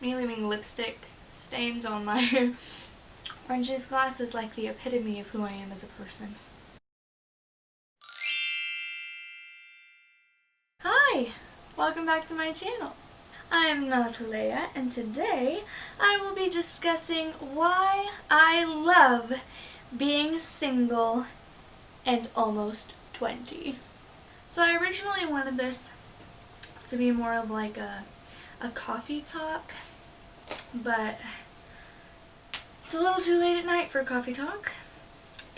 me leaving lipstick stains on my orange juice glass is like the epitome of who I am as a person. Hi! Welcome back to my channel. I'm not Leia, and today I will be discussing why I love being single and almost 20. So I originally wanted this to be more of like a coffee talk, but it's a little too late at night for a coffee talk,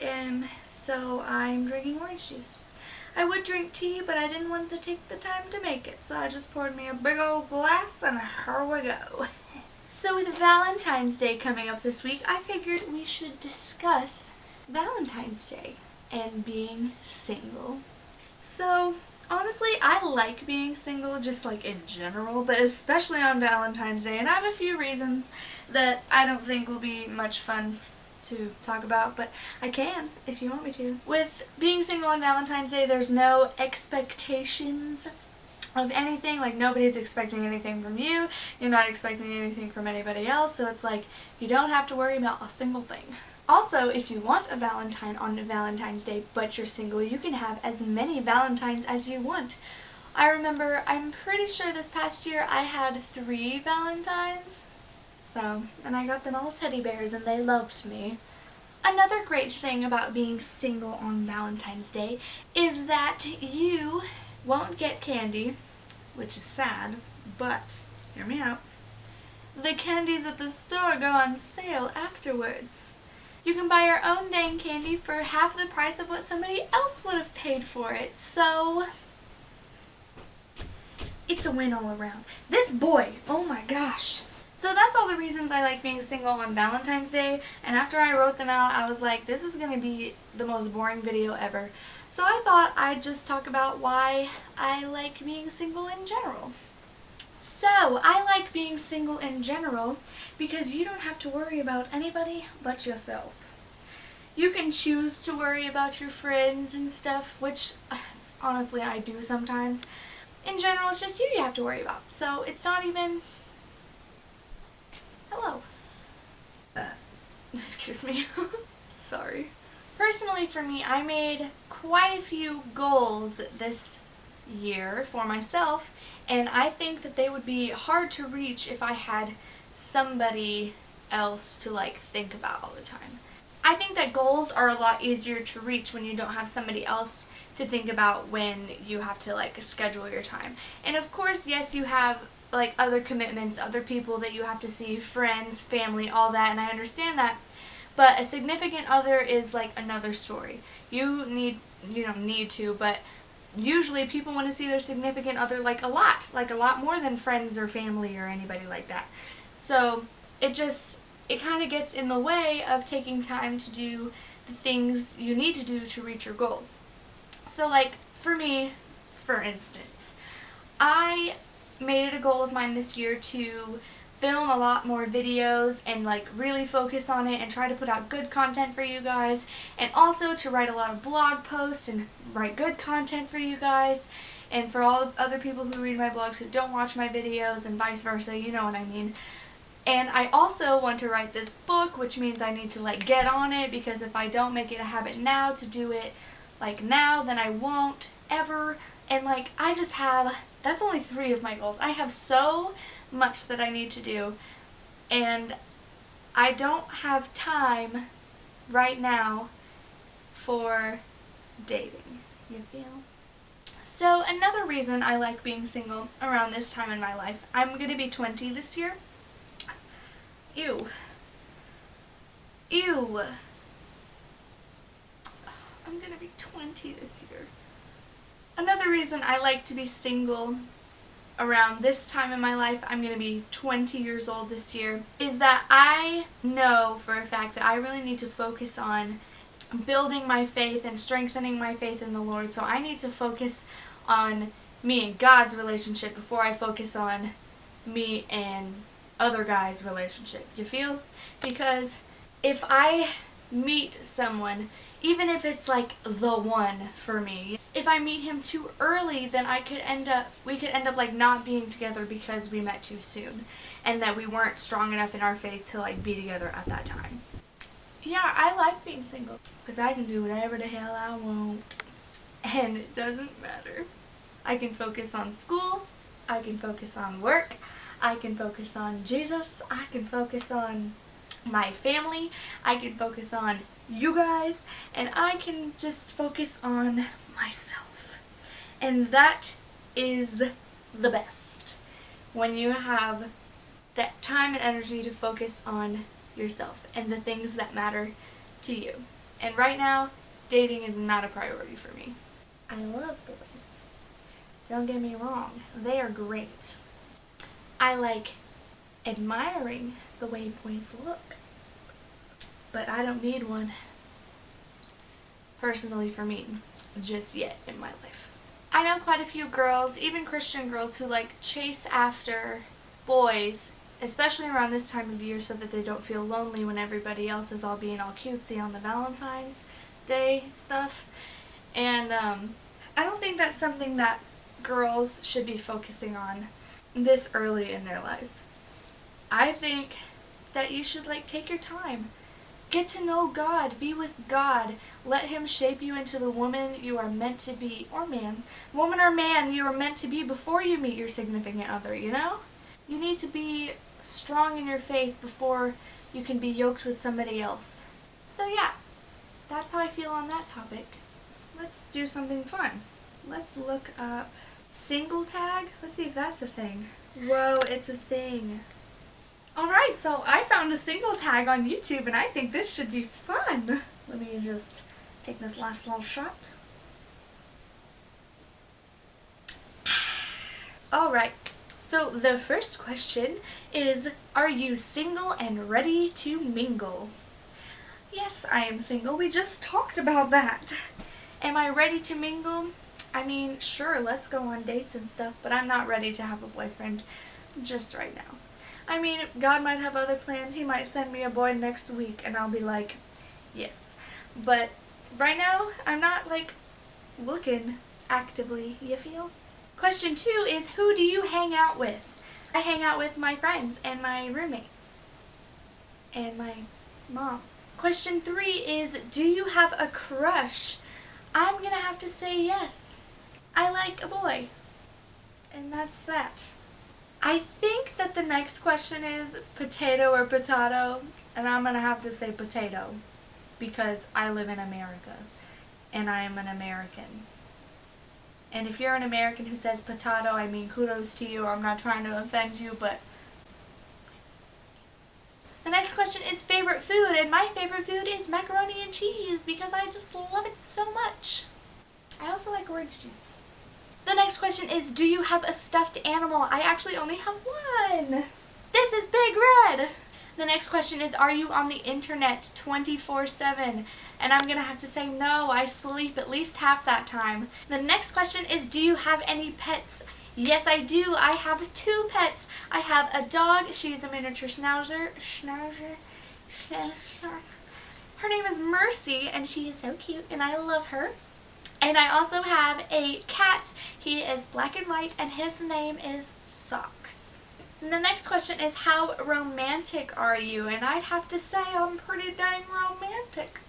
and so I'm drinking orange juice. I would drink tea, but I didn't want to take the time to make it, so I just poured me a big old glass and here we go. So with Valentine's Day coming up this week, I figured we should discuss Valentine's Day and being single. So honestly, I like being single just like in general, but especially on Valentine's Day, and I have a few reasons that I don't think will be much fun to talk about, but I can if you want me to. With being single on Valentine's Day, there's no expectations of anything. Like, nobody's expecting anything from you, you're not expecting anything from anybody else, so it's like you don't have to worry about a single thing. Also, if you want a Valentine on Valentine's Day but you're single, you can have as many Valentines as you want. I remember, I'm pretty sure this past year I had 3 Valentines. So, and I got them all teddy bears and they loved me. Another great thing about being single on Valentine's Day is that you won't get candy, which is sad, but hear me out. The candies at the store go on sale afterwards. You can buy your own dang candy for half the price of what somebody else would have paid for it, so it's a win all around. This boy, oh my gosh. So that's all the reasons I like being single on Valentine's Day, and after I wrote them out, I was like, this is going to be the most boring video ever. So I thought I'd just talk about why I like being single in general. So, I like being single in general because you don't have to worry about anybody but yourself. You can choose to worry about your friends and stuff, which honestly I do sometimes. In general, it's just you have to worry about. So it's not even... Hello. Excuse me. Sorry. Personally, for me, I made quite a few goals this year for myself, and I think that they would be hard to reach if I had somebody else to like think about all the time. I think that goals are a lot easier to reach when you don't have somebody else to think about when you have to like schedule your time. And of course, yes, you have like other commitments, other people that you have to see, friends, family, all that, and I understand that. But a significant other is like another story. You don't need to, but usually people want to see their significant other like a lot more than friends or family or anybody like that. So it kind of gets in the way of taking time to do the things you need to do to reach your goals. So like for me, for instance, I made it a goal of mine this year to film a lot more videos and like really focus on it and try to put out good content for you guys, and also to write a lot of blog posts and write good content for you guys and for all the other people who read my blogs who don't watch my videos and vice versa, you know what I mean. And I also want to write this book, which means I need to like get on it, because if I don't make it a habit now to do it like now, then I won't ever. And like I just have, that's only 3 of my goals. I have so much that I need to do, and I don't have time right now for dating, you feel? So another reason I like being single around this time in my life, I'm going to be 20 this year. Ew. Ew. I'm going to be 20 this year. Another reason I like to be single around this time in my life, I'm going to be 20 years old this year, is that I know for a fact that I really need to focus on building my faith and strengthening my faith in the Lord. So I need to focus on me and God's relationship before I focus on me and other guys' relationship. You feel? Because if I meet someone, even if it's like the one for me. If I meet him too early, then we could end up like not being together because we met too soon and that we weren't strong enough in our faith to like be together at that time. Yeah, I like being single because I can do whatever the hell I want and it doesn't matter. I can focus on school, I can focus on work, I can focus on Jesus, I can focus on my family, I can focus on you guys, and I can just focus on myself. And that is the best. When you have that time and energy to focus on yourself and the things that matter to you. And right now, dating is not a priority for me. I love boys. Don't get me wrong, they are great. I like admiring the way boys look, but I don't need one, personally for me, just yet in my life. I know quite a few girls, even Christian girls, who like chase after boys, especially around this time of year so that they don't feel lonely when everybody else is all being all cutesy on the Valentine's Day stuff. And I don't think that's something that girls should be focusing on this early in their lives. I think that you should like take your time. Get to know God, be with God, let Him shape you into the woman you are meant to be, or man, woman or man you are meant to be before you meet your significant other, you know? You need to be strong in your faith before you can be yoked with somebody else. So yeah, that's how I feel on that topic. Let's do something fun. Let's look up single tag. Let's see if that's a thing. Whoa, it's a thing. Alright, so I found a single tag on YouTube and I think this should be fun. Let me just take this last little shot. Alright, so the first question is, are you single and ready to mingle? Yes, I am single. We just talked about that. Am I ready to mingle? I mean, sure, let's go on dates and stuff, but I'm not ready to have a boyfriend just right now. I mean, God might have other plans. He might send me a boy next week, and I'll be like, yes. But right now, I'm not, like, looking actively, you feel? Question 2 is, who do you hang out with? I hang out with my friends and my roommate and my mom. Question 3 is, do you have a crush? I'm gonna have to say yes. I like a boy. And that's that. I think that the next question is potato or potato, and I'm gonna have to say potato because I live in America and I am an American. And if you're an American who says potato, I mean kudos to you. I'm not trying to offend you, but the next question is favorite food, and my favorite food is macaroni and cheese because I just love it so much. I also like orange juice. The next question is, do you have a stuffed animal? I actually only have one. This is Big Red. The next question is, are you on the internet 24/7? And I'm going to have to say no, I sleep at least half that time. The next question is, do you have any pets? Yes, I do. I have 2 pets. I have a dog. She's a miniature schnauzer. Her name is Mercy, and she is so cute, and I love her. And I also have a cat. He is black and white, and his name is Socks. And the next question is, how romantic are you? And I'd have to say I'm pretty dang romantic.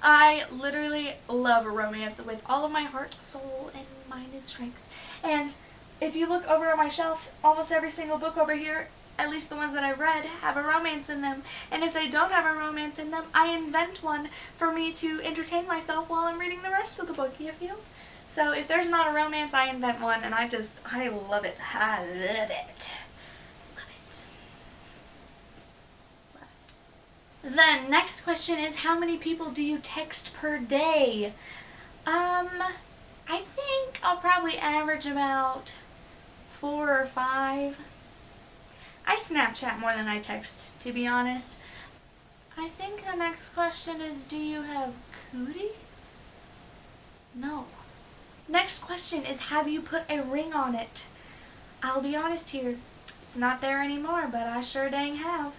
I literally love romance with all of my heart, soul, and mind and strength. And if you look over on my shelf, almost every single book over here, at least the ones that I've read, have a romance in them. And if they don't have a romance in them, I invent one for me to entertain myself while I'm reading the rest of the book, you feel? So if there's not a romance, I invent one, and I love it. I love it. Love it. Love it. The next question is, how many people do you text per day? I think I'll probably average about 4 or 5. I Snapchat more than I text, to be honest. I think the next question is, do you have cooties? No. Next question is, have you put a ring on it? I'll be honest here, it's not there anymore, but I sure dang have.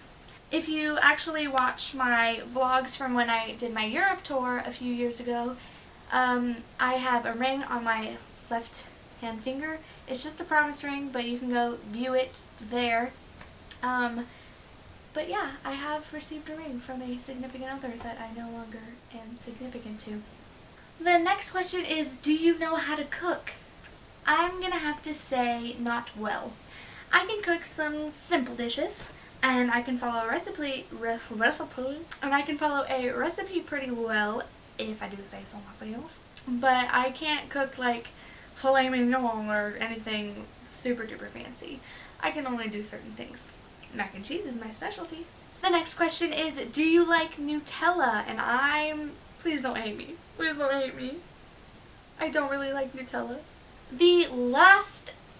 If you actually watch my vlogs from when I did my Europe tour a few years ago, I have a ring on my left hand finger. It's just a promise ring, but you can go view it there. But yeah, I have received a ring from a significant other that I no longer am significant to. The next question is, do you know how to cook? I'm gonna have to say not well. I can cook some simple dishes, and I can follow a recipe pretty well, if I do say so myself. But I can't cook like filet mignon or anything super duper fancy. I can only do certain things. Mac and cheese is my specialty. The next question is, do you like Nutella? And please don't hate me. Please don't hate me. I don't really like Nutella. The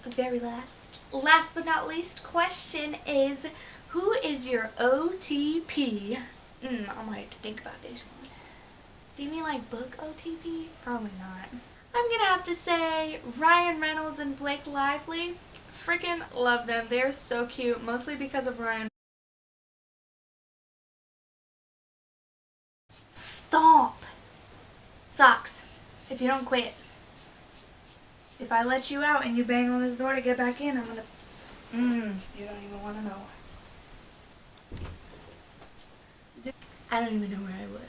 very last but not least question is, who is your OTP? I might have to think about this one. Do you mean like book OTP? Probably not. I'm gonna have to say Ryan Reynolds and Blake Lively. Freaking love them. They're so cute, mostly because of Ryan. Stop! Socks, if you don't quit. If I let you out and you bang on this door to get back in, I'm gonna... you don't even want to know. I don't even know where I was.